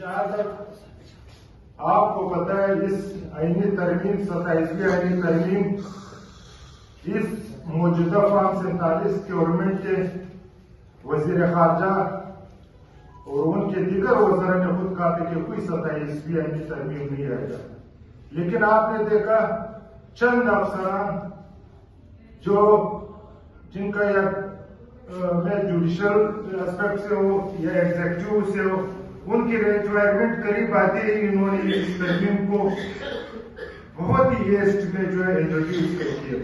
جہاں تک آپ کو پتہ ہے اس آئینی ترمیم 27ویں آئینی ترمیم اس موجودہ فارم 47 گورنمنٹ کے وزیر خارجہ اور ان کے دیگر وزراء نے خود کہا تھا کہ کوئی 27ویں آئینی ترمیم نہیں آئے گا، لیکن آپ نے دیکھا چند افسران جو جن کا یا میں جوڈیشل اسپیکٹ سے ہو یا ایگزیکٹو سے ہو، ان کی ریکوائرمنٹ قریب آتے ہی انہوں نے اس ترمیم کو بہت ہی ہیسٹ میں جو ہے انٹروڈیوس کر دیا۔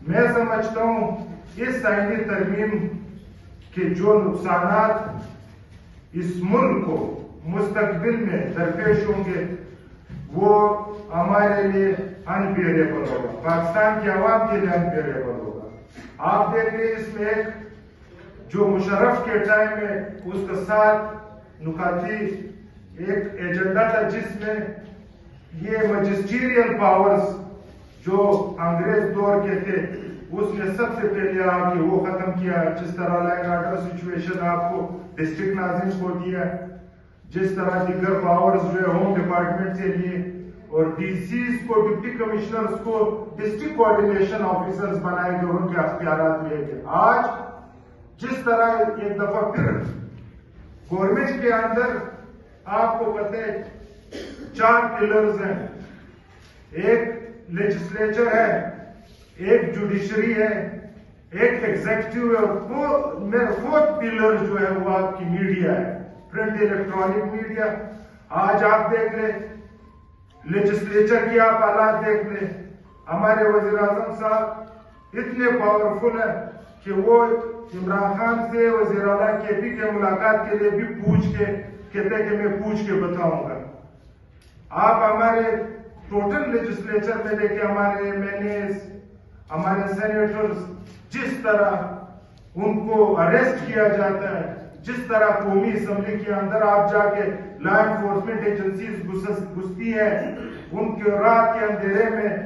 میں سمجھتا ہوں اس آئینی ترمیم کے جو نقصانات اس ملک کو مستقبل میں درپیش ہوں گے وہ ہمارے لیے انبیئریبل ہوگا، پاکستان کی عوام کے لیے انبیئریبل ہوگا۔ آپ دیکھ رہے اس میں ایک جو مشرف کے ٹائم میں اس کے ساتھ نکاتی ایک ایجنڈا تھا جس میں یہ مجسٹیریل پاورز جو انگریز دور کے تھے اس نے سب سے پہلے آ کے وہ ختم کیا، جس طرح لائن آرڈر سچویشن آپ کو ڈسٹرکٹ ناظرین کو دیا، جس طرح دیگر پاورز جو ہے ہوم ڈپارٹمنٹ سے لیے اور ڈی سیز کو ڈپٹی کمشنرز کو ڈسٹرکٹ کوآرڈینیشن آفیسرز بنائے گئے، ان کے اختیارات لیے گئے۔ آج جس طرح ایک دفعہ پھر گورنمنٹ کے اندر آپ کو پتہ ہے 4 پلرز ہیں، ایک لیجسلیچر ہے، ایک جوڈیشری ہے، ایک ایگزیکٹو ہے، اور 4th پلر جو ہے وہ آپ کی میڈیا ہے، پرنٹ الیکٹرانک میڈیا۔ آج آپ دیکھ لیں لیجسلیچر کی آپ حالات دیکھ لیں، ہمارے وزیر اعظم صاحب اتنے پاورفل ہیں کہ وہ عمران خان سے وزیر اعلیٰ کے پی کے ملاقات کے لیے بھی پوچھ کے کہتے ہیں کہ میں پوچھ کے بتاؤں گا۔ آپ ہمارے ٹوٹل لیجسلیچر میں دیکھیں، ہمارے ایم این ایز، ہمارے سینیٹرز، جس طرح ان کو اریسٹ کیا جاتا ہے، جس طرح قومی اسمبلی کے اندر آپ جا کے لا انفورسمنٹ ایجنسیز گھستی ہیں، ان کے رات کے اندھیرے میں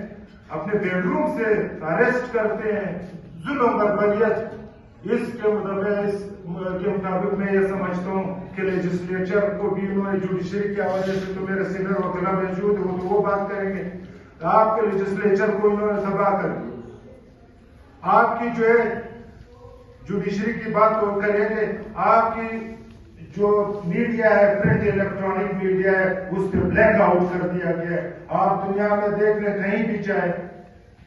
اپنے بیڈ روم سے اریسٹ کرتے ہیں، ظلم بربریت۔ اس کے مطابق میں یہ سمجھتا ہوں کہ لیجسلیچر کو بھی انہوں نے جوڈیشری کے حوالے سے تو میرے سینئر وکلاء موجود ہیں، وہ تو وہ بات کریں گے، آپ کے لیجسلیچر کو انہوں نے تباہ کر دیا۔ آپ کی جو ہے جوڈیشری کی بات تو کریں گے، آپ کی جو میڈیا ہے، پرنٹ الیکٹرانک میڈیا ہے، اس پہ بلیک آؤٹ کر دیا گیا ہے۔ آپ دنیا میں دیکھ لیں کہیں بھی جائے،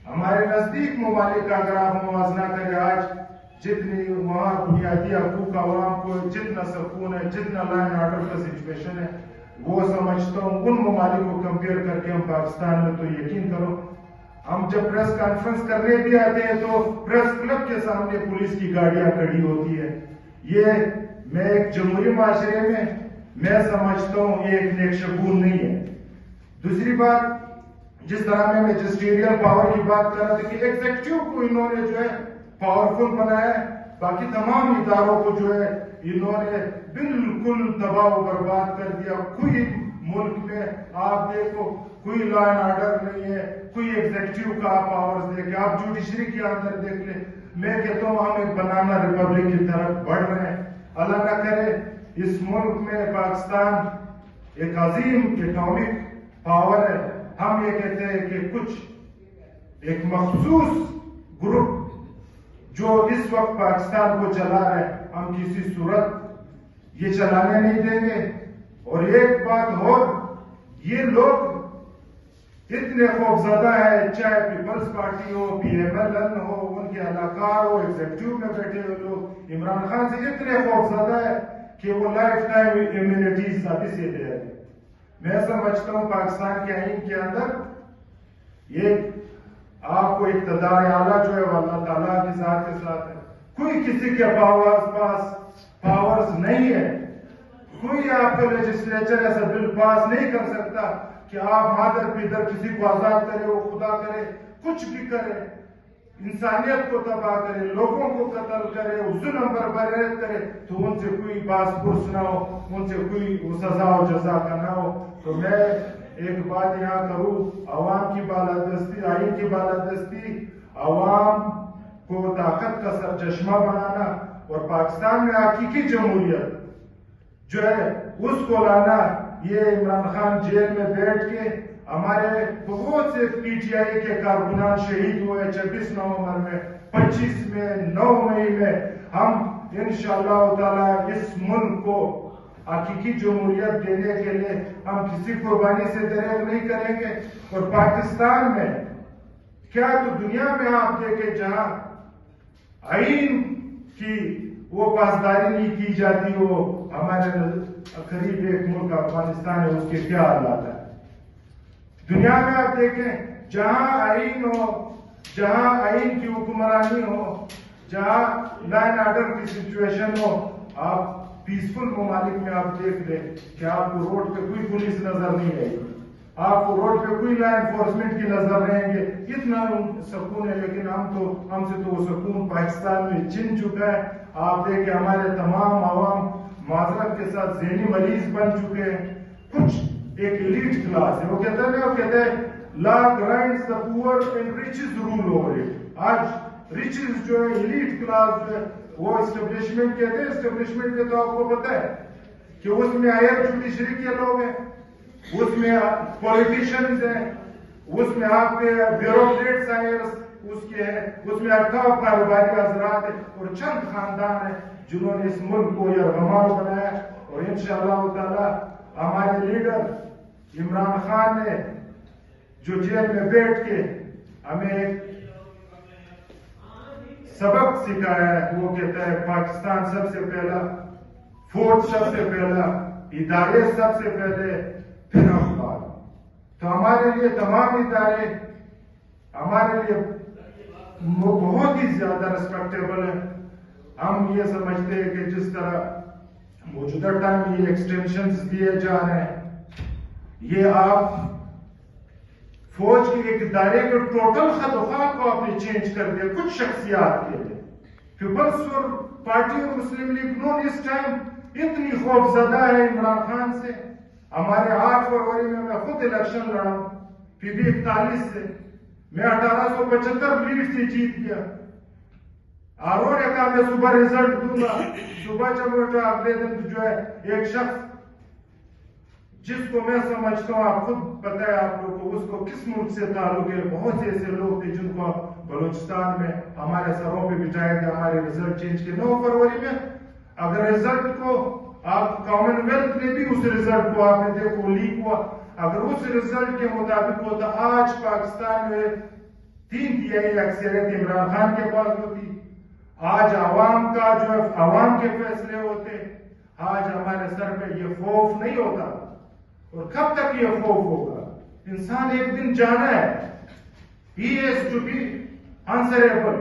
ہمارے نزدیک ممالک کا اگر آپ موازنہ کریں، آج جتنی وہاں بنیادی حقوق عوام کو جتنا سکون ہے، جتنا لا اینڈ آرڈر کا سچویشن ہے، وہ سمجھتا ہوں ان ممالک کو کمپیئر کر کے ہم پاکستان میں تو یقین کرو، ہم جب پریس کانفرنس کرنے بھی آتے ہیں تو پریس کلب کے سامنے پولیس کی گاڑیاں کھڑی ہوتی ہے۔ یہ میں ایک جمہوری معاشرے میں سمجھتا ہوں یہ ایک نیک شگون نہیں ہے۔ دوسری بات، جس طرح میں میجسٹیریل پاور کی بات کر رہا تھا کہ ایگزیکٹو کو انہوں نے جو ہے پاورفل بنایا ہے، باقی تمام اداروں کو جو ہے انہوں نے بالکل تباہ و برباد کر دیا۔ کوئی ملک میں آپ دیکھو کوئی لا اینڈ آرڈر نہیں ہے، کوئی ایگزیکٹو کا آپ پاورز دیکھیں، آپ جوڈیشری کے اندر دیکھ لیں۔ میں کہتا ہوں ہم ایک بنانا ریپبلک کی طرف بڑھ رہے ہیں۔ اللہ نہ کرے اس ملک میں پاکستان ایک عظیم اٹامک پاور ہے، ہم یہ کہتے ہیں کہ کچھ ایک مخصوص گروپ جو اس وقت پاکستان کو چلا رہے ہیں، ہم کسی صورت یہ چلانے نہیں دیں گے۔ اور ایک بات اور، یہ لوگ اتنے خوفزدہ ہیں، چاہے پیپلز پارٹی ہو، پی ایم ایل این ہو، ان کے علاقار ہو، ایگزیکٹو میں بیٹھے ہوئے لوگ عمران خان سے اتنے خوفزدہ ہے کہ وہ لائف ٹائم امیونٹیز ابھی سے دے رہے ہیں۔ میں سمجھتا ہوں پاکستان کے آئین کے اندر یہ آپ کو اقتدار اعلیٰ جو ہے وہ اللہ تعالیٰ کی ذات کے ساتھ ہے، کوئی کسی کے پاس پاورز نہیں ہے، کوئی آپ کا لیجسلیچر ایسا بل پاس نہیں کر سکتا کہ آپ مادر پیدر کسی کو آزاد کرے، وہ خدا کرے، کچھ بھی کرے، انسانیت کو تباہ کرے، لوگوں کو قتل کرے، ظلم بربریت کرے تو ان سے کوئی باس پرس نہ ہو، ان سے کوئی سزا و جزا کا نہ ہو۔ تو میں ایک بات یہاں کروں، عوام کی بالادستی، آئین کی بالادستی، عوام کو طاقت کا سرچشمہ بنانا اور پاکستان میں حقیقی جمہوریت جو ہے اس کو لانا. یہ عمران خان جیل میں بیٹھ کے ہمارے بہت سے پی ٹی آئی کے کارکنان شہید ہوئے 26 نومبر میں، 25 میں، 9 مئی میں. ہم انشاءاللہ تعالی اس ملک کو حقیقی جمہوریت دینے کے لیے ہم کسی قربانی سے دریغ نہیں کریں گے. اور پاکستان میں کیا تو دنیا میں آپ دیکھیں جہاں آئین کی وہ پاسداری نہیں کی جاتی، وہ ہمارے قریب ایک ملک افغانستان ہے، اس کے کیا حالات ہے. دنیا میں آپ دیکھیں جہاں آئین ہو، جہاں آئین کی حکمرانی ہو، جہاں لا اینڈ آرڈر کی سچویشن ہو، آپ پیسفل ممالک میں آپ دیکھ لیں کہ آپ کو روڈ پہ کوئی پولیس نظر نہیں آئے گی، آپ کو روڈ پہ کوئی لا انفورسمنٹ کی نظر رہیں گے. اتنا سکون ہے. لیکن ہم سے تو وہ سکون پاکستان میں چھن چکا ہے. آپ دیکھیں ہمارے تمام عوام معذرت کے ساتھ ذہنی مریض بن چکے ہیں. کچھ ایک ایلیٹ کلاس ہے، وہ کہتے ہیں لا grinds the poor and riches rule over it. آج ریچز جو ہے ایلیٹ کلاس جو ہے وہ اسٹیبلشمنٹ کہتے ہیں. اسٹیبلشمنٹ کے تو آپ کو پتہ ہے کہ اس میں ہائر جوڈیشری کے لوگ ہیں، اس میں پولیٹیشنز ہیں، اس میں آپ کے بیوروکریٹس ہیں، اس کے ہیں، اس میں 18 کاروباری حضرات ہیں اور چند خاندان ہیں جنہوں نے اس ملک کو یرغمال بنایا. اور انشاءاللہ تعالی ہمارے لیڈر عمران خان نے جو جیل میں بیٹھ کے ہمیں ایک سبق سکھایا ہے، وہ کہتا ہے پاکستان سب سے پہلا، فوج سب سے پہلا، ادارے سب سے پہلے، پھر افراد. تو ہمارے لیے تمام ادارے ہمارے لیے بہت ہی زیادہ ریسپیکٹیبل ہے. ہم یہ سمجھتے ہیں کہ جس طرح موجودہ ٹائم یہ ایکسٹینشنز دیے جا رہے ہیں، یہ آپ فوج کے ایک ادارے کے ٹوٹل خط و خواہ کو آپ نے چینج کر دیا کچھ شخصیات کے لیے. پیپلز اور پارٹی اور مسلم لیگ نون اس ٹائم اتنی خوف زدہ ہے عمران خان سے. ہمارے 8 فروری میں خود الیکشن لڑا ہوں PB 41 سے، میں 1875 لیڈ سے جیت گیا. آرو نے کہا میں صبح ریزلٹ دوں گا. صبح جب اٹھا اگلے دن جو ہے ایک شخص جس کو میں سمجھتا ہوں، آپ خود پتہ ہے آپ لوگ کو اس کو کس ملک سے تعلق ہے، بہت سے ایسے لوگ تھے جن کو بلوچستان میں ہمارے سروں پہ بٹھایا گیا ہمارے ریزلٹ چینج کے. 9 فروری میں اگر ریزلٹ کو آپ کامن ویلتھ نے بھی اس ریزلٹ کو آپ نے دیکھو لیک ہوا، اگر اس ریزلٹ کے مطابق ہوتا آج پاکستان میں 3 تہائی اکثریت عمران خان کے پاس ہوتی. آج عوام کا جو ہے عوام کے فیصلے ہوتے. آج ہمارے سر پہ یہ خوف نہیں ہوتا. اور کب تک یہ خوف ہوگا؟ انسان ایک دن جانا ہے. He has to be answerable.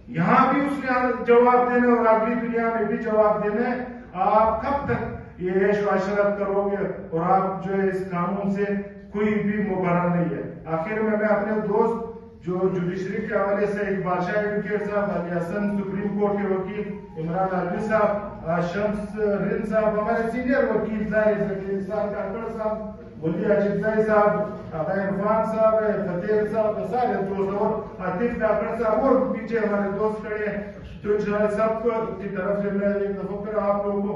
یہاں بھی اس نے جواب دینا اور اگلی دنیا میں بھی جواب دینا ہے. آپ کب تک یہ عیش و عشرت کرو گے اور آپ جو ہے اس قانون سے کوئی بھی مبرر نہیں ہے. آخر میں اپنے دوست جو جوڈیشری کے حوالے سے اقبال شاہ ایڈوکیٹ صاحب، علی حسن سپریم کورٹ کے وکیل، عمران علوی صاحب، شمس رن صاحب ہمارے سینئر وکیل، ظاہر ذکیر کاکڑ صاحب، ولی اجد بھائی صاحب، ابا عرفان صاحب، فتح صاحب، سارے دوست، اور عاطف کاکڑ صاحب اور پیچھے ہمارے دوست کھڑے ہیں. تو انشاءاللہ سب کی طرف سے میں ایک دفعہ پھر آپ لوگوں کو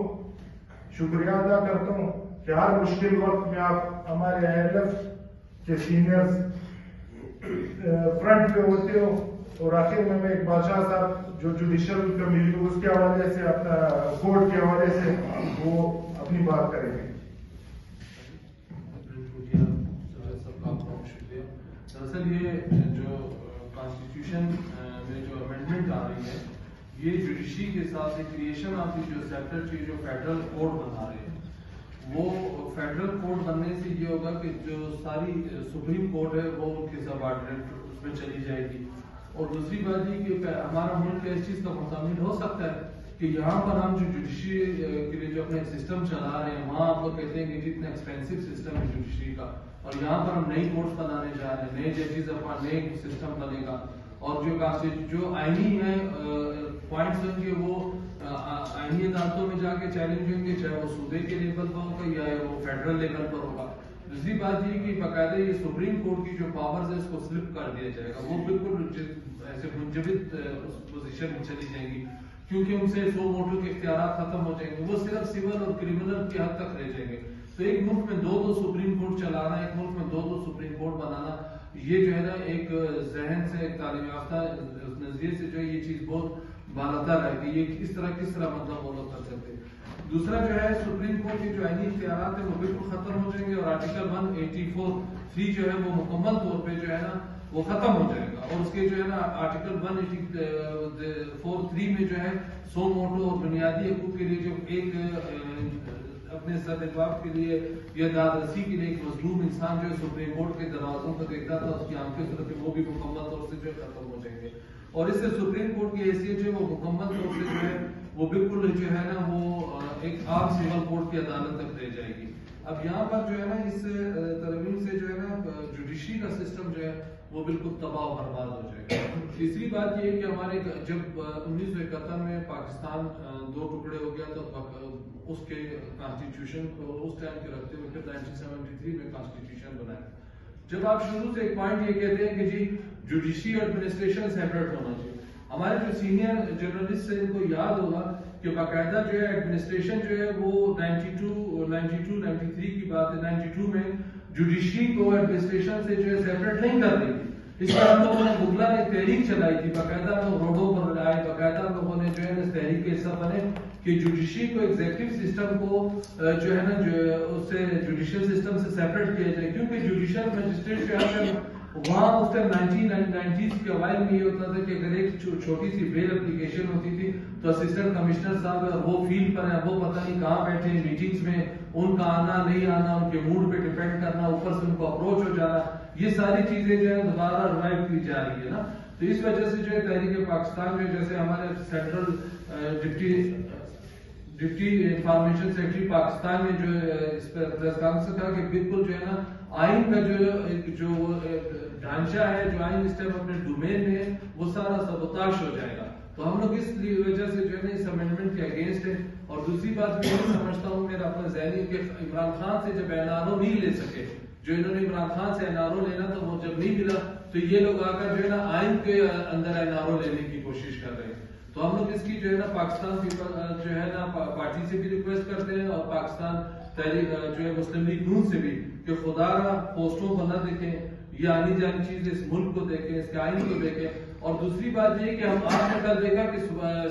شکریہ ادا کرتا ہوں کہ ہر مشکل وقت میں آپ ہمارے ILF کے سینئرز فرنٹ پہ ہوتے ہو. اور آخر میں اقبال شاہ صاحب جو جوڈیشل کمیٹی اس کے حوالے سے اپنا کورٹ کے حوالے سے وہ اپنی بات کریں گے. دراصل یہ جو کانسٹیٹیوشن میں جو امینڈمنٹ آ رہی ہے، یہ جوڈیشری کے ساتھ کریشن آف جو سیکٹر کی جو فیڈرل کوڈ بنا رہے ہیں، وہ فیڈرل کوڈ بننے سے یہ ہوگا کہ جو ساری سپریم کورٹ ہے وہ ان کے سب آرڈیننس اس میں چلی جائے گی. اور دوسری بات یہ کہ ہمارا ملک اس چیز کا مطمئن ہو سکتا ہے کہ یہاں پر ہم جو جوڈیشری کے لیے جو اپنے سسٹم چلا رہے ہیں، وہاں آپ لوگ کہتے ہیں کہ جتنا ایکسپینسو سسٹم ہے جوڈیشری کا، اور یہاں پر ہم نئی کورٹس بنانے جا رہے ہیں، نئے ججز اپنا نئے سسٹم بنے گا. اور جو آئینی ہے پوائنٹس ہوں گے وہ آئینی عدالتوں میں جا کے چیلنج ہوں گے، چاہے وہ صوبے کے لیول پر ہوگا یا وہ فیڈرل لیول پر ہوگا. دوسری بات یہ کہ باقاعدہ یہ سپریم کورٹ کی جو پاورز ہے اس کو سلپ کر دیا جائے گا، وہ بالکل ایسے منجمد اس پوزیشن میں چلی جائیں گی. کیونکہ ان سے سو موٹو کے اختیارات ختم ہو جائیں گے، وہ صرف سول اور کرمنل کی حد تک رہ جائیں گے. تو ایک ملک میں دو سپریم کورٹ چلانا، ایک ملک میں دو سپریم کورٹ بنانا، یہ جو ہے نا ایک ذہن سے، ایک تعلیم یافتہ نظریے سے جو ہے یہ چیز بہت بالاتر ہے کہ یہ کس طرح مطلب وہ لوگ کر سکتے. دوسرا جو ہے سپریم کورٹ کے جو آئینی اختیارات ہیں وہ بالکل ختم ہو جائیں گے، اور آرٹیکل 184(3) جو ہے وہ مکمل طور پہ جو ہے نا وہ ختم ہو جائے گا. اور اس کے جو ہے نا آرٹیکل 184(3) میں جو ہے سو موٹو اور بنیادی حقوق کے لیے جو ایک اپنے استحقاق کے لیے یا داد رسی کے لیے ایک مظلوم انسان جو ہے سپریم کورٹ کے دروازوں کو دیکھتا تھا، اس کی آنکھیں صرف وہ بھی مکمل طور سے جو ہے ختم ہو جائیں گے. اور اس سے سپریم کورٹ کی حیثیت جو ہے وہ مکمل طور سے جو ہے وہ بالکل جو ہے نا وہ ایک عام سول کورٹ کی عدالت تک رہ جائے گی. اب یہاں پر جو ہے نا اس ترمیم سے جو ہے نا جوڈیشری کا سسٹم جو ہے وہ بالکل تباہ و برباد ہو جائے گا. تیسری بات یہ ہے کہ ہمارے جب 1971 میں پاکستان دو ٹکڑے ہو گیا تو اس کے کانسٹیٹیوشن کو اس ٹائم کے رکھتے ہوئے پھر 1973 میں کانسٹیٹیوشن بنایا. جب آپ شروع سے ایک پوائنٹ یہ کہتے ہیں کہ جی جوڈیشری اور ایڈمنسٹریشن سیپریٹ ہونا چاہیے، ہمارے جو سینئر جرنلسٹ سے ان کو یاد ہوگا کہ باقاعدہ جو ہے ایڈمنسٹریشن جو ہے وہ 93 کی بات ہے، 92 میں جوڈیشری کو ایڈمنسٹریشن سے جو ہے سیپریٹ نہیں کر رہی تھی. اس کے بعد لوگوں نے مغلا نے تحریک چلائی تھی، باقاعدہ لوگ روڈوں پر آئے، باقاعدہ لوگوں نے جو ہے اس تحریک کے حصہ بنے کہ جوڈیشری کو ایگزیکٹو سسٹم کو جو ہے نا اس سے جوڈیشل سسٹم سے سیپریٹ کیا جائے، کیونکہ جوڈیشل مجسٹریٹ جو ہے وہاں اس ٹائم 1990s کے اوائل میں یہ ہوتا تھا کہ اگر ایک چھوٹی سی بیل اپلیکیشن ہوتی تھی تو اسسٹنٹ کمشنر صاحب وہ فیلڈ پر ہیں، وہ پتہ نہیں کہاں بیٹھے ہیں میٹنگز میں، ان کا آنا نہیں آنا، ان کے موڈ پہ ڈیپینڈ کرنا، اوپر سے ان کو اپروچ ہو جانا، یہ ساری چیزیں جو ہے دوبارہ ریوائیو کی جا رہی ہے نا. تو اس وجہ سے جو ہے تحریک پاکستان میں جیسے ہمارے central deputy information secretary Pakistan نے جو اس پر پریس کانفرنس سے کہا کہ بالکل جو ہے نا آئین کا جو ڈھانچہ ہے، جو آئین اس ٹائم اپنے ڈومین میں ہے، وہ سارا سبوتاش ہو جائے گا. تو ہم لوگ اس وجہ سے جو ہے نا اس امینڈمنٹ کے اگینسٹ ہے. اور دوسری بات میں یہ سمجھتا ہوں میرا اپنا ذہنی کہ عمران خان سے جب NRO نہیں لے سکے، جو انہوں نے عمران خان سے NRO لینا تھا وہ جب نہیں ملا تو یہ لوگ آ کر جو ہے نا آئین کے اندر NRO لینے کی کوشش کر رہے ہیں. تو ہم لوگ اس کی جو ہے نا پاکستان پیپل جو ہے نا پارٹی سے بھی ریکویسٹ کرتے ہیں اور پاکستان تحریک جو ہے مسلم لیگ نون سے بھی کہ خدا را پوسٹوں کو نہ دیکھیں، یہ آنی جانی چیز اس ملک کو دیکھیں، اس کے آئین کو دیکھیں. اور دوسری بات یہ کہ ہم آپ نے کل دیکھا کہ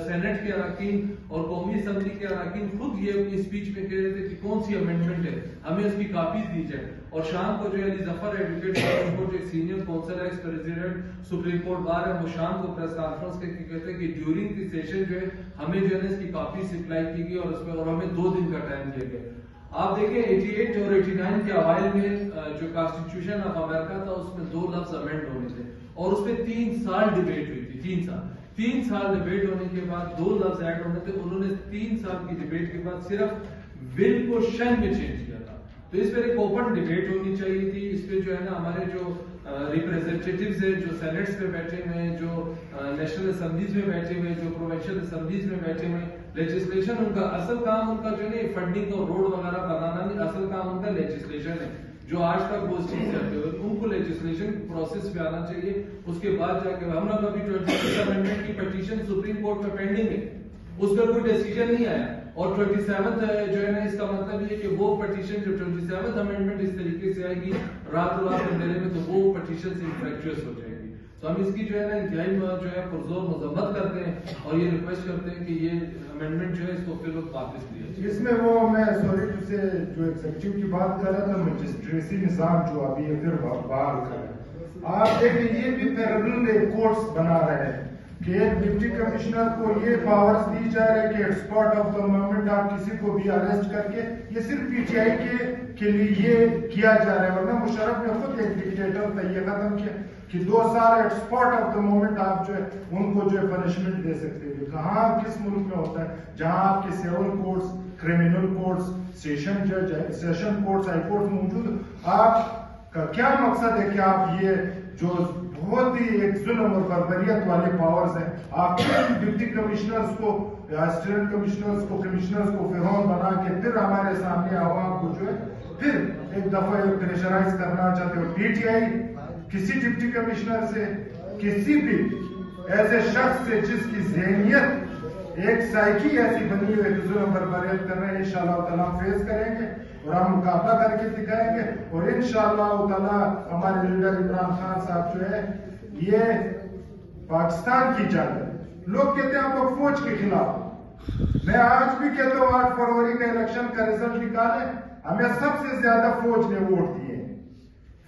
سینٹ کے اراکین اور قومی اسمبلی کے اراکین خود یہ اپنی اسپیچ میں کہہ رہے تھے کہ کون سی امینڈمنٹ ہے، ہمیں اس کی کاپیز دی جائے. اور شام کو جو Ali Zafar advocate supreme court ایک سینئر کونسل ہے، x president supreme court bar ہے، وہ شام کو پریس کانفرنس کے کہتے ہیں کہ ڈیورنگ دی سیشن جو ہے ہمیں جو ہے اس کی کاپی سپلائی کی گئی اور اس میں اور ہمیں 2 دن کا ٹائم دیا گیا. آپ دیکھیں 88 اور 89 کے اوائل میں جو کانسٹیٹیوشن آف امریکہ تھا اس میں 2 لفظ امینڈ ہونے تھے اور اس پہ 3 سال ڈیبیٹ ہوئی تھی. 3 سال ڈیبیٹ ہونے کے بعد 2 لفظ ایڈ ہونے تھے. انہوں نے 3 سال کی ڈیبیٹ کے بعد صرف ول کو شن میں چینج کیا تھا. تو اس پر ایک اوپن ڈیبیٹ ہونی چاہیے تھی. اس پہ جو ہے نا ہمارے جو ریپریزنٹیٹیوز ہیں، جو سینٹس پہ بیٹھے ہوئے ہیں، جو نیشنل اسمبلیز میں بیٹھے ہوئے ہیں، جو پروونشل اسمبلیز میں بیٹھے ہوئے ہیں، لیجسلیشن ان کا اصل کام ان کا جو ہے فنڈنگ اور روڈ وغیرہ بنانا نہیں، اصل کام ان کا لیجسلیشن ہے. جو آج تک وہ چیز کرتے ہوئے ان کو لیجسلیشن پروسیس پہ آنا چاہیے. اس کے بعد جا کے ہم لوگ ابھی 26 امینڈمنٹ کی پٹیشن سپریم کورٹ میں پینڈنگ ہے، اس پر کوئی ڈیسیجن نہیں آیا. اور 27 جو ہے نا اس کا مطلب یہ کہ وہ پٹیشن جو 27 امینڈمنٹ اس طریقے سے آئے گی رات اندھیرے میں، تو وہ پٹیشن سے انفیکچوس ہو جائے گی. تو ہم اس کی جو ہے نا انتہائی جو ہے پرزور مذمت کرتے ہیں اور یہ ریکویسٹ کرتے ہیں کہ یہ امینڈمنٹ جو ہے اس کو پھر واپس لیا جائے. اس میں وہ میں سوری سے جو ایگزیکٹو کی بات کر رہا تھا، مجسٹریسی نظام جو ابھی پھر بحال کر رہے ہیں. آپ دیکھیں یہ بھی پیرالل کورس بنا رہے ہیں کہ ایک ڈپٹی کمشنر کو یہ پاورز دی جا رہے ہیں کہ اسپاٹ آف دا مومنٹ آپ کسی کو بھی اریسٹ کر کے، یہ صرف پی ٹی آئی کے لیے یہ کیا جا رہا ہے. ورنہ مشرف نے خود ایک ڈکٹیٹر تھا یہ ختم کیا کہ 2 سال at spot of the moment آپ جو ہے ان کو جو ہے پنشمنٹ دے سکتے ہیں. کہاں کس ملک میں ہوتا ہے جہاں آپ کے civil courts, criminal courts, session جج، سیشن کورٹس، ہائی کورٹس موجود. آپ کا کیا مقصد ہے کہ آپ یہ جو بہت ہی ایک ظلم اور بربریت والے پاورز ہیں آپ ڈپٹی کمشنرز کو، اسسٹنٹ کمشنرز کو، کمشنرز کو فرعون بنا کے پھر ہمارے سامنے عوام کو جو ہے پھر ایک دفعہ پریشرائز کرنا چاہتے ہو. پی ٹی آئی کسی ڈپٹی کمشنر سے، کسی بھی ایسے شخص سے جس کی ذہنیت ایک سائیکی ایسی بنی ہوئی کہ ظلم پر بریت کر رہے ہیں، انشاءاللہ تعالیٰ فیس کریں گے اور ہم مقابلہ کر کے دکھائیں گے، اور انشاءاللہ تعالیٰ ہمارے لیڈر عمران خان صاحب جو ہے یہ پاکستان کی جنگ ہے. لوگ کہتے ہیں ہم لوگ فوج کے خلاف، میں آج بھی کہتا ہوں 8 فروری کا الیکشن کا رزلٹ نکالیں، ہمیں سب سے زیادہ فوج نے ووٹ دیے ہیں.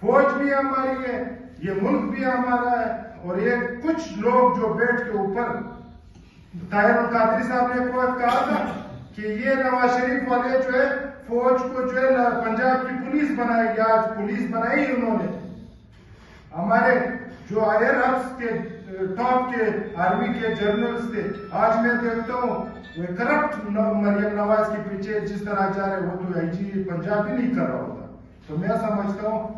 فوج بھی ہماری ہے، یہ ملک بھی ہمارا ہے. اور یہ کچھ لوگ جو بیٹھ کے اوپر، طاہر القادری صاحب نے ایک وقت کہا تھا کہ یہ نواز شریف والے جو ہے فوج کو جو ہے پنجاب کی پولیس بنائے گی. آج پولیس بنائی انہوں نے. ہمارے جو ایئر ہبس کے ٹاپ کے آرمی کے جنرلز تھے، آج میں دیکھتا ہوں وہ کرپٹ مریم نواز کے پیچھے جس طرح جا رہے، وہ تو IG پنجاب بھی نہیں کر رہا ہوتا. تو میں سمجھتا ہوں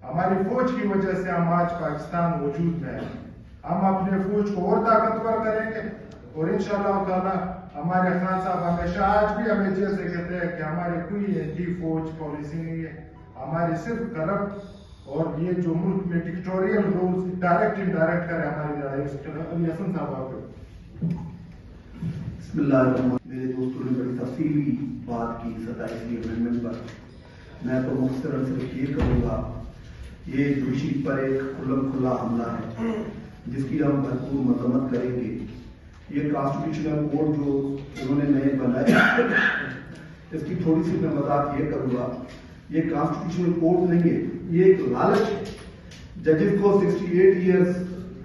ہماری فوج کی وجہ سے ہم آج پاکستان وجود میں ہیں. ہم اپنے فوج کو اور طاقتور کریں گے، اور انشاءاللہ تعالیٰ ہمارے خان صاحب ہمیشہ آج بھی ہمیں جیسے کہتے ہیں کہ ہماری کوئی اینٹی فوج پالیسی نہیں ہے، ہماری صرف کرپٹ اور یہ جو ملک میں ڈکٹوریل رولز ڈائریکٹ انڈائریکٹ کرے ہماری لڑائی. ابھی حسن صاحب آپ بسم اللہ الرحمن الرحیم. میرے دوستوں نے بڑی تفصیلی بات کی 27ویں امینڈمنٹ پر. میں تو مختصراً صرف یہ کہوں گا، یہ جوڈیشری پر ایک کھلم کھلا حملہ ہے جس کی ہم بھرپور مذمت کریں گے. یہ کانسٹیٹیوشنل کوڈ جو انہوں نے نئے بنائے، اس کی تھوڑی سی میں وضاحت یہ کروں گا. یہ کانسٹیٹیوشنل کوڈ نہیں ہے، یہ ایک لالچ ہے. ججز کو 68 ایئرز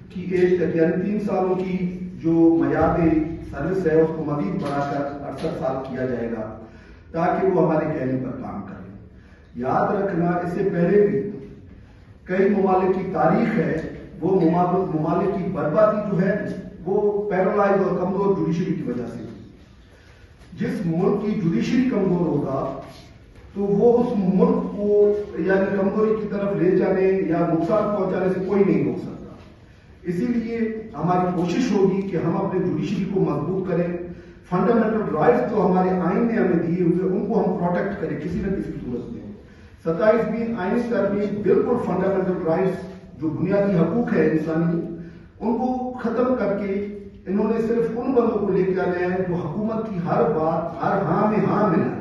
کی ایج تک، یعنی 3 سالوں کی جو میعاد سروس ہے اس کو مزید بڑھا کر 68 سال کیا جائے گا تاکہ وہ ہمارے کہنے پر کام کریں. یاد رکھنا اس سے پہلے بھی کئی ممالک کی تاریخ ہے، وہ ممالک کی بربادی جو ہے وہ پیرالائز اور کمزور جوڈیشری کی وجہ سے. جس ملک کی جوڈیشری کمزور ہوگا تو وہ اس ملک کو یعنی کمزوری کی طرف لے جانے یا نقصان پہنچانے سے کوئی نہیں روک سکتا. اسی لیے ہماری کوشش ہوگی کہ ہم اپنے جوڈیشری کو مضبوط کریں. فنڈامنٹل رائٹس جو ہمارے آئین نے ہمیں دیے ہوئے ان کو ہم پروٹیکٹ کریں کسی نہ کسی صورت میں. 27ویں آئینی ترمیم بالکل فنڈامنٹل رائٹس جو بنیادی حقوق ہے انسانی، ان کو ختم کر کے انہوں نے صرف ان بندوں کو لے کے آنے ہیں جو حکومت کی ہر بات ہر ہاں میں ہاں ملا ہے.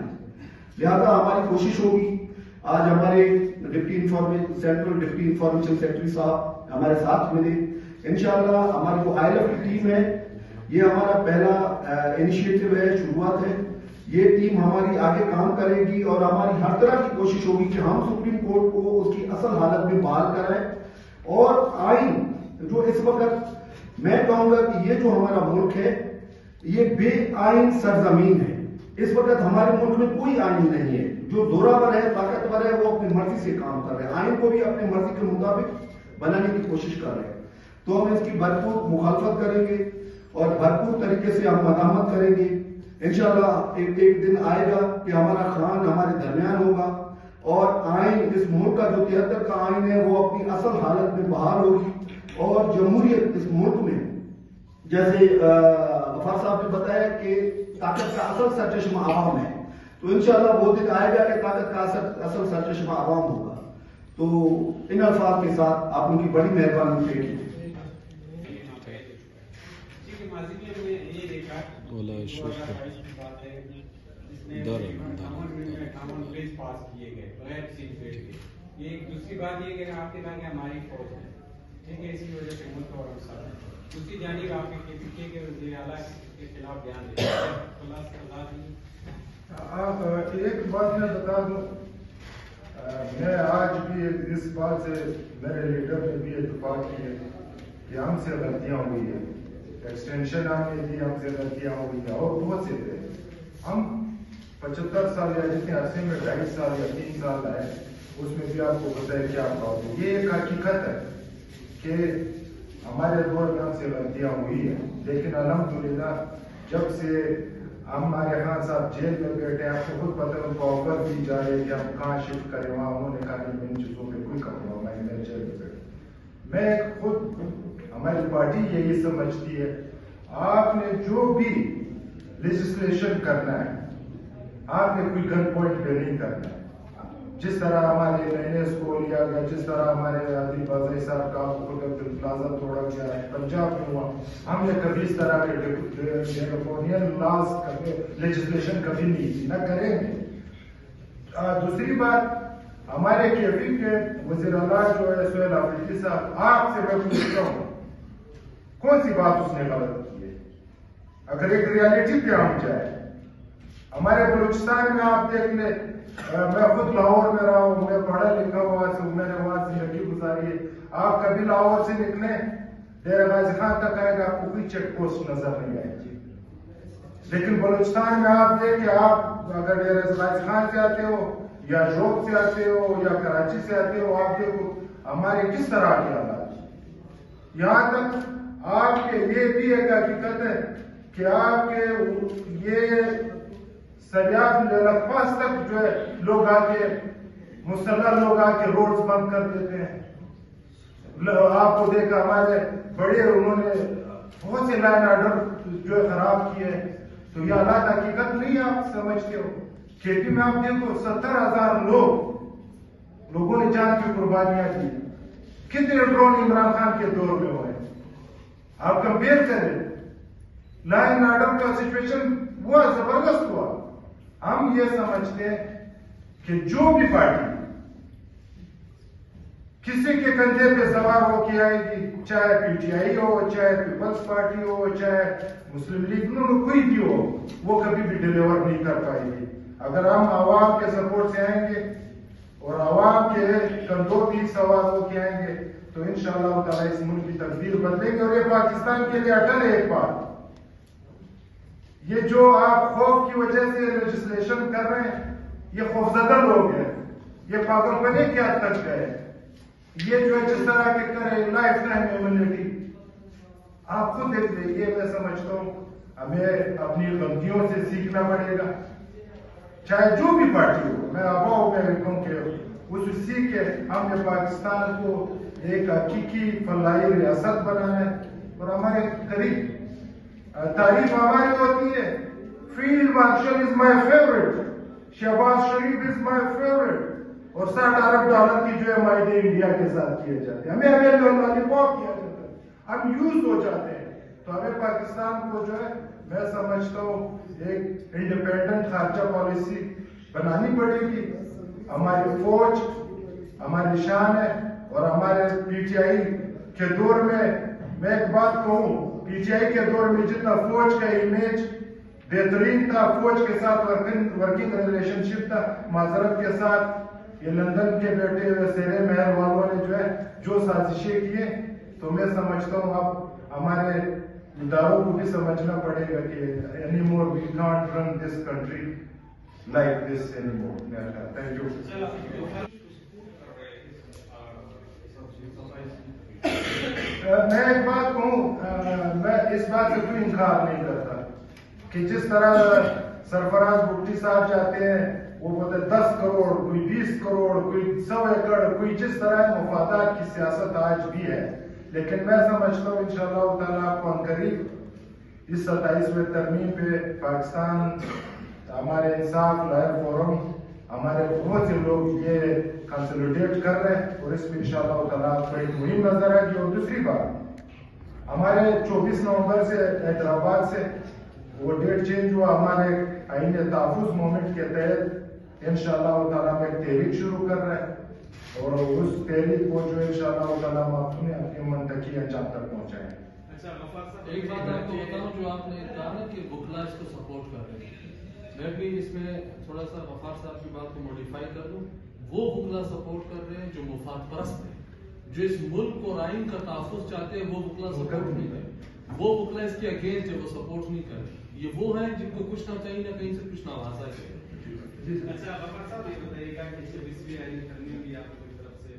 لہذا ہماری کوشش ہوگی، آج ہمارے سینٹرل ڈپٹی انفارمیشن سیکرٹری صاحب ہمارے ساتھ ملے. انشاءاللہ ہماری جو ILF کی ٹیم ہے، یہ ہمارا پہلا انیشیٹو ہے، شروعات ہے. یہ ٹیم ہماری آگے کام کرے گی اور ہماری ہر طرح کی کوشش ہوگی کہ ہم سپریم کورٹ کو اس کی اصل حالت میں بحال کرائیں. اور آئین جو اس وقت میں کہوں گا کہ یہ جو ہمارا ملک ہے یہ بے آئین سرزمین ہے. اس وقت ہمارے ملک میں کوئی آئین نہیں ہے. جو زورآور ہے، طاقتور ہے، وہ اپنی مرضی سے کام کر رہے ہیں، آئین کو بھی اپنی مرضی کے مطابق بنانے کی کوشش کر رہے ہیں. تو ہم اس کی بھرپور مخالفت کریں گے اور بھرپور طریقے سے ہم مداحمت کریں گے. انشاءاللہ ایک دن آئے گا کہ ہمارا خان ہمارے درمیان ہوگا اور آئین اس ملک کا جو 73 کا آئین ہے وہ اپنی اصل حالت میں بحال ہوگی اور جمہوریت اس ملک میں، جیسے غفار صاحب نے بتایا کہ طاقت کا اصل سرچشمہ عوام ہے، تو انشاءاللہ وہ دن آئے گا کہ طاقت کا اصل سرچشمہ عوام ہوگا. تو ان الفاظ کے ساتھ آپ ان کی بڑی مہربانی کی. ایک دوسری بات یہ کہ آپ کے کہا کہ ہماری فوج ہے، ٹھیک ہے، اسی وجہ سے ملک اور انصاف ہے. دوسری جانب آپ کے KPK کے وزیر اعلیٰ کے خلاف بیان دے ایک بات میں بتا دوں، میں آج بھی اس بات سے میرے لیڈر نے بھی اتفاق کی ہے کہ ہم سے غلطیاں ہوئی ہیں، ایکسٹینشن ہم نے دی، ہم سے غلطیاں ہوئی ہیں اور بہت سے تھے. ہم 75 سال یا جتنے عرصے میں 2.5 سال یا 3 سال آئے، اس میں بھی آپ کو پتہ ہے کیا بات ہے. یہ ایک حقیقت ہے کہ ہمارے دور میں ہم سے غلطیاں ہوئی ہیں، لیکن الحمدللہ جب سے ہمارے خان صاحب جیل میں بیٹھے ہیں، آپ کو خود پتہ ہے ان کو آفر دی جا رہی ہے کہ ہم کہاں شفٹ کریں، وہاں انہوں نے کہا کہ میں ان چیزوں پہ کوئی کروں گا، میں جیل میں بیٹھوں. میں خود ہماری پارٹی یہی سمجھتی ہے، آپ نے جو بھی لیجسلیشن کرنا ہے آپ نے کوئی گن پوائنٹ پہ نہیں کرنا ہے. جس طرح ہمارے NS کو لیا گیا, جس طرح ہمارے عادل بازائی صاحب کا پلازا توڑا گیا ہے, پنجاب میں ہوا, ہم نے کبھی اس طرح کے ڈیکوپونین لاز لیجسلیشن کبھی نہیں کی, نہ کریں گے. دوسری بات, ہمارے KFP کے وزیر اعلیٰ جو ہے سہیل آفریدی صاحب, آپ سے میں پوچھتا ہوں کون سی بات اس نے غلط کی ہے؟ اگر ایک ریالٹی پہ ہم جائے, ہمارے بلوچستان میں آپ دیکھ لیں, میں خود لاہور میں رہا ہوں, میں پڑھا لکھا ہوا سے, میں نے وہاں زندگی گزاری ہے. آپ کبھی لاہور سے نکلیں ڈیرہ غازی خان تک آئے گا, آپ کو کوئی چیک پوسٹ نظر نہیں آئے گی. لیکن بلوچستان میں آپ دیکھیں, آپ اگر ڈیرہ غازی خان سے آتے ہو یا جوب سے آتے ہو یا کراچی سے آتے ہو, آپ دیکھو ہمارے کس طرح کے حالات. یہاں تک آپ کے یہ بھی ایک حقیقت ہے کہ آپ کے یہ سریاب لکھواس تک جو ہے لوگ آ کے مسلح لوگ آ کے روڈز بند کر دیتے ہیں. آپ کو دیکھا ہمارے بڑے, انہوں نے بہت سے لائن آرڈر جو ہے خراب کیے. تو یہ حالات حقیقت نہیں آپ سمجھتے ہو. KP میں آپ دیکھو 70,000 لوگوں نے جان کی قربانیاں دی. کتنے ڈرون عمران خان کے دور میں ہوئے. آپ کمپیئر کریں, لائن آرڈر کا سچویشن ہوا, زبردست ہوا. ہم یہ سمجھتے ہیں کہ جو بھی پارٹی کسی کے کندھے پہ سوار ہو کے آئے گی, چاہے PTI ہو, چاہے پیپلز پارٹی ہو, چاہے مسلم لیگ, کوئی بھی ہو, وہ کبھی بھی ڈیلیور نہیں کر پائے گی. اگر ہم عوام کے سپورٹ سے آئیں گے اور عوام کے کندھوں پہ سوار ہو کے آئیں گے تو انشاءاللہ تعالیٰ اس ملک کی تقدیر بدلے گی. اور یہ پاکستان کے لیے اٹل ہے ایک بات, یہ جو آپ خوف کی وجہ سے لیجسلیشن کر رہے ہیں, یہ خوفزدہ لوگ ہیں, یہ پاگل پنے کی حد تک گئے. یہ جو ہے جس طرح کے کرے لائف ٹائم امیونٹی, آپ خود دیکھ لیں. یہ میں سمجھتا ہوں ہمیں اپنی غلطیوں سے سیکھنا پڑے گا, چاہے جو بھی پارٹی ہو. میں اباؤ میں کہوں کہ اس سیکھ کے ہم نے پاکستان کو ایک حقیقی فلاحی ریاست بنانا ہے. اور ہمارے قریب تعریف ہماری ہوتی ہے, field marshal is my favourite, Shehbaz Sharif is my favourite, اور $60 کی جو ہے معاہدے انڈیا کے ساتھ کیے جاتے ہیں. ہمیں لالی پاپ کیا جاتا ہے, ہم یوز ہو جاتے ہیں. تو ہمیں پاکستان کو جو ہے میں سمجھتا ہوں ایک انڈیپینڈنٹ خارجہ پالیسی بنانی پڑے گی. ہماری فوج ہماری شان ہے, اور ہمارے PTI کے دور میں ایک بات کہوں, PTI کے دور میں جتنا فوج کا امیج بہترین تھا, فوج کے ساتھ ورکنگ ریلیشن شپ تھا, معذرت کے ساتھ یہ لندن کے بیٹھے ہوئے سیرے محل والوں نے جو ہے جو سازشیں کیے, تو میں سمجھتا ہوں اب ہمارے اداروں کو بھی سمجھنا پڑے گا کہ any more we can't run this country like this any more. Thank you. میں ایک بات کہوں, میں اس بات سے کوئی انکار نہیں کرتا کہ جس طرح سرفراز بھٹی صاحب چاہتے ہیں, وہ بولتے 10 کروڑ, کوئی 20 کروڑ, کوئی 100 ایکڑ, کوئی جس طرح مفادات کی سیاست آج بھی ہے. لیکن میں سمجھتا ہوں انشاءاللہ تعالیٰ آپ کو عنقریب اس 27ویں ترمیم پہ پاکستان, ہمارے انصاف لائر فورم, ہمارے بہت سے لوگ یہ کنسولیڈیٹ کر رہے ہیں, اور اس میں انشاءاللہ تعالیٰ آپ کو ایک مہم نظر آئے گی. اور دوسری بات, ہمارے 24 نومبر سے حیدرآباد سے وہ ڈیٹ چینج ہوا, ہمارے آئین تحفظ موومنٹ کے تحت انشاءاللہ تعالیٰ ہم ایک تحریک شروع کر رہے ہیں, اور اس تحریک کو جو انشاءاللہ تعالیٰ ہم اپنے منطقی انجام تک پہنچائیں. ایک بات آپ کو بتاؤں, جو آپ نے کہا نا کہ بکلا اس کو سپورٹ کر رہے ہیں, میں بھی اس میں تھوڑا سا غفار صاحب کی بات کو موڈیفائی کر دوں. وہ بکلا سپورٹ کر رہے ہیں جو مفاد پرست ہیں, جو اس ملک اور آئین کا تحفظ چاہتے ہیں, وہ بکلا سپورٹ نہیں کرے. وہ بکلا اس کے اگینسٹ ہے, وہ سپورٹ نہیں کرے. یہ وہ ہیں جن کو کچھ نہ چاہیے نہ کہیں سے کچھ نوازا ہے. اچھا غفار صاحب یہ بتائیے گا کہ 26ویں آئین ترمیم بھی آپ کی طرف سے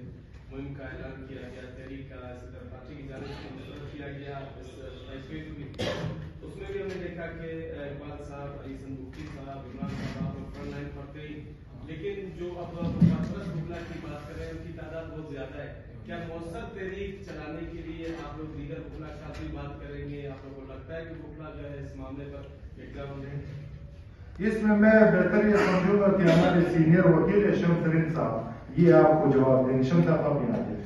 مہم کا اعلان کیا گیا, تحریک کا پارٹی کی جانب سے مقرر کیا گیا اس 27ویں, اس میں بھی ہم نے دیکھا کہ اقبال صاحب, علی صندوقی صاحب, عمران صاحب فرنٹ لائن پر تھے. لیکن جو اب بکلا کی بات کر رہے ہیں ان کی تعداد بہت زیادہ ہے. کیا مؤثر تحریک چلانے کے لیے آپ لوگ دیگر بکلا کا بھی بات کریں گے؟ آپ لوگوں کو لگتا ہے کہ بکلا جو ہے اس معاملے پر ایک گراؤنڈ ہے؟ اس میں بہتر یہ سمجھوں گا کہ ہمارے سینئر وکیل ہے شمس سرین صاحب، یہ آپ کو جواب دیں گے. شمس صاحب آپ یہاں آتے ہیں.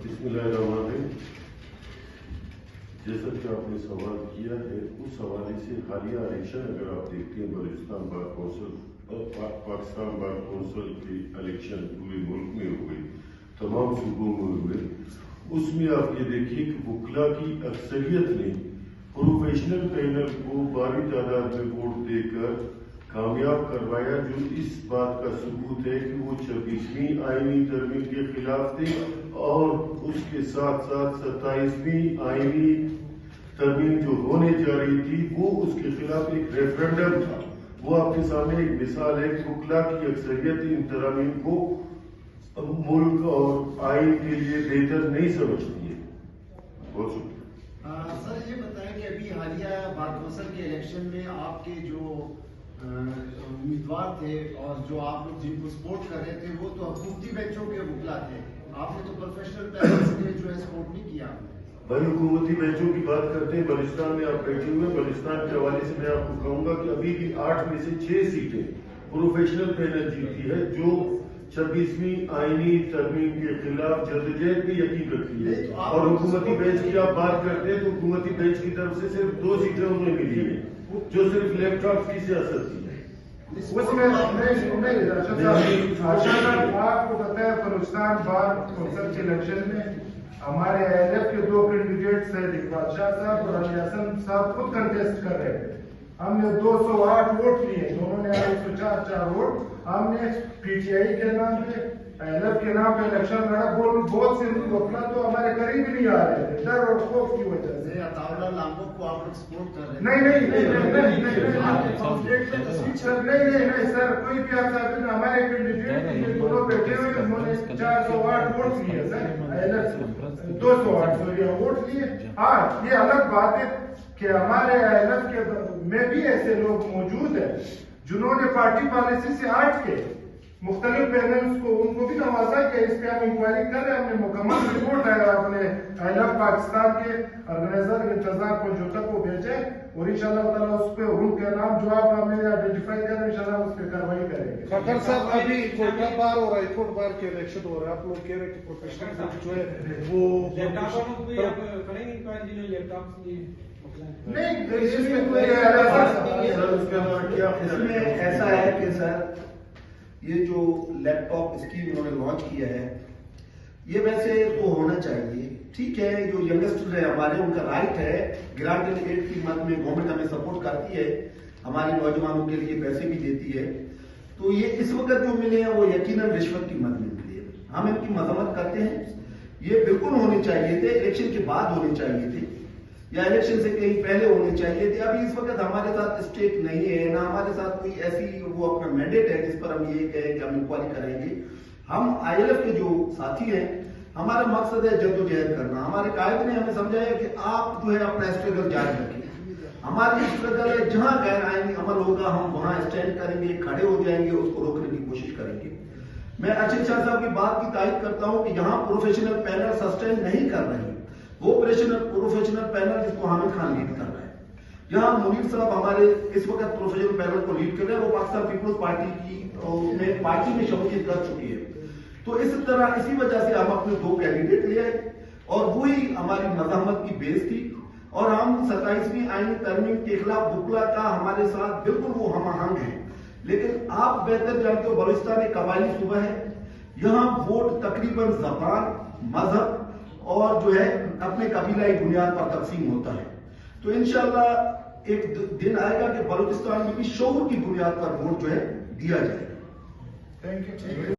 بسم اللہ الرحمن الرحیم. جیسا کہ آپ نے سوال کیا ہے اس حوالے سے حالیہ الیکشن اگر آپ دیکھتے ہیں بلوچستان بار کونسل اور پاکستان بار کونسل کے الیکشن پورے ملک میں ہوئے، تمام صوبوں میں ہوئے، اس میں آپ یہ دیکھیے کہ وکلا کی اکثریت نے پروفیشنل پینل کو بھاری تعداد میں ووٹ دے کر کامیاب کروایا، جو اس بات کا ثبوت ہے کہ وہ 26ویں آئینی ترمیم کے خلاف تھے اور اس کے ساتھ ساتھ 27ویں آئینی ترمیم جو ہونے جا رہی تھی وہ اس کے خلاف ایک ریفرنڈم تھا. وہ آپ کے سامنے ایک مثال ہے کہ وکلا کی اکثریت ان ترامیم کو ملک اور آئین کے لیے بہتر نہیں سمجھتی ہے. بہت شکریہ. سر یہ بتائیں کہ ابھی حالیہ بار کونسل کے الیکشن میں آپ کے جو امیدوار تھے اور جو آپ لوگ جن کو سپورٹ کر رہے تھے وہ تو حکومتی بینچوں کے وکلا تھے، آپ نے تو پروفیشنل پینل کے جو ہے سپورٹ نہیں کیا. بھائی حکومتی بینچوں کی بات کرتے ہیں، بلوچستان میں آپ بیٹھے ہوئے، بلوچستان کے حوالے سے میں آپ کو کہوں گا کہ ابھی بھی 8 میں سے 6 سیٹیں پروفیشنل پینل جیتی ہے، جو 26ویں آئینی ترمیم کے خلاف جدوجہد بھی یقین رکھتی ہے. اور حکومتی بینچ کی آپ بات کرتے ہیں تو حکومتی بینچ کی طرف سے صرف 2 سیٹیں انہیں ملی ہیں جو صرف لیپ ٹاپ کی سیاست کی ہے. اس میں آپ کو پتہ ہے بلوچستان بار کونسل کے الیکشن میں ہمارے ایل ایف کے 2 کینڈیڈیٹ سید اقبال شاہ صاحب اور علی حسن صاحب خود کنٹیسٹ کر رہے تھے. ہم نے 208 ووٹ لیے، دونوں نے 104 ووٹ. ہم نے پی ٹی آئی کے نام پہ ایل ایف کے نام پہ الیکشن لڑا. بہت سے وکلا تو ہمارے قریب نہیں آ رہے تھے ڈر اور خوف کی وجہ سے. عطاءاللہ لامبو کو آپ لوگ سپورٹ کر رہے ہیں؟ نہیں سر، کوئی بھی آپ صاحب ہمارے کینڈیڈیٹ دونوں بیٹھے ہوئے، انہوں نے 408 ووٹ لیے سر، 208 ووٹ لیے. ہاں یہ الگ بات ہے کہ ہمارے ایل ایف کے میں بھی ایسے لوگ موجود ہیں جنہوں نے پارٹی پالیسی سے ہٹ کے مختلف پینلز کو ان کو بھی نوازا کہ اس پہ ہم انکوائری کر رہے ہیں. ہم نے مکمل رپورٹ آیا اپنے ایل ایف پاکستان کے آرگنائزر انتظار پنجوتہ کو بھیجے اور انشاءاللہ تعالیٰ اس پہ ان کے نام جو آپ ہمیں آئیڈینٹیفائی کر رہے ہیں انشاءاللہ اس پہ کاروائی کریں گے. خطر صاحب ابھی کوئٹہ بار اور ہائی کورٹ بار کے الیکشن ہو رہا ہے، آپ لوگ کہہ رہے ہیں کہ پروفیشنل جو ہے وہ نہیں اس میں ایسا ہے کہ سر یہ جو لیپ ٹاپ اسکیم انہوں نے لانچ کیا ہے یہ ویسے تو ہونا چاہیے. ٹھیک ہے، جو ینگسٹر ہے ہمارے ان کا رائٹ ہے، گرانٹ اینڈ ایڈ کی مد میں گورنمنٹ ہمیں سپورٹ کرتی ہے، ہمارے نوجوانوں کے لیے پیسے بھی دیتی ہے. تو یہ اس وقت جو ملے ہیں وہ یقیناً رشوت کی مد میں ملے ہیں. ہم ان کی مذمت کرتے ہیں. یہ بالکل ہونے چاہیے تھے، الیکشن کے بعد ہونے چاہیے تھے یا الیکشن سے کہیں پہلے ہونے چاہیے تھے. ابھی اس وقت ہمارے ساتھ اسٹیک نہیں ہے، نہ ہمارے ساتھ کوئی ایسی وہ اپنا مینڈیٹ ہے جس پر ہم یہ کہیں کہ ہم انکوائری کریں گے. ہم آئی ایل ایف کے جو ساتھی ہیں، ہمارا مقصد ہے جدوجہد کرنا. ہمارے قائد نے ہمیں سمجھایا کہ آپ جو ہے اپنا اسٹرگل جاری رکھیں. ہماری اسٹرگل ہے جہاں غیر آئینی عمل ہوگا ہم وہاں اسٹینڈ کریں گے، کھڑے ہو جائیں گے، اس کو روکنے کی کوشش کریں گے. میں ارشد شاہ صاحب کی بات کی تائید کرتا ہوں کہ یہاں پروفیشنل پینل سسٹین نہیں کر رہے ہیں. وہ پروفیشنل پینل جس کو حامد خان لیڈ کر رہا ہے. یہاں منیر صاحب ہمارے اس وقت پروفیشنل پینل کو لیڈ کر رہے ہیں. وہ پاکستان پیپلز پارٹی کی پارٹی میں شمولیت کر چکی ہے. تو اس طرح اسی وجہ سے ہم اپنے 2 کینڈیڈیٹ لے آئے اور وہی ہماری مزاحمت کی بیس تھی. اور ہم 27ویں آئینی ترمیم کے خلاف وکلا کا ہمارے ساتھ بالکل وہ ہم آہنگ ہیں. لیکن آپ بہتر جانتے ہو بلوچستان ایک قبائلی صوبہ ہے. یہاں ووٹ تقریباً زبان، مذہب اور جو ہے اپنے قبیلائی بنیاد پر تقسیم ہوتا ہے. تو انشاءاللہ ایک دن آئے گا کہ بلوچستان میں بھی شعور کی بنیاد پر ووٹ جو ہے دیا جائے گا. Thank you.